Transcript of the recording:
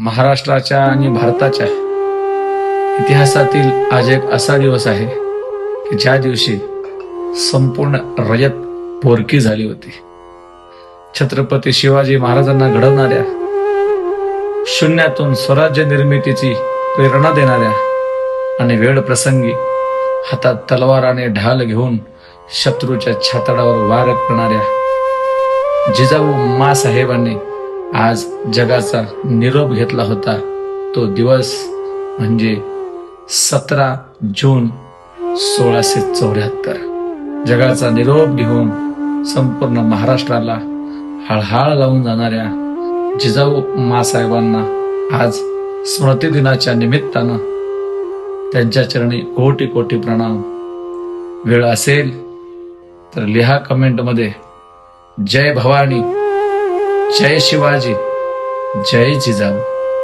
महाराष्ट्राच्या आणि भारताच्या इतिहासातील आज एक असा दिवस आहे की ज्या दिवशी संपूर्ण रयत पोरकी झाली होती. छत्रपती शिवाजी महाराजांना घडवणाऱ्या, शून्यातून स्वराज्य निर्मितीची प्रेरणा देणाऱ्या आणि वेळ प्रसंगी हातात तलवार आणि ढाल घेऊन शत्रूच्या छातडावर वार करणाऱ्या जिजाऊ माँसाहेबांनी आज जगाचा निरोप घेतला होता. तो दिवस म्हणजे 17 जून 1674. जगाचा निरोप घेऊन संपूर्ण महाराष्ट्राला हळहळ लावून जाणाऱ्या जिजाऊ माँसाहेबांना आज स्मृती दिनाच्या निमित्तानं त्यांच्या चरणी कोटी कोटी प्रणाम. वेळ असेल तर लिहा कमेंटमध्ये जय भवानी, जय शिवाजी, जय जिजाऊ.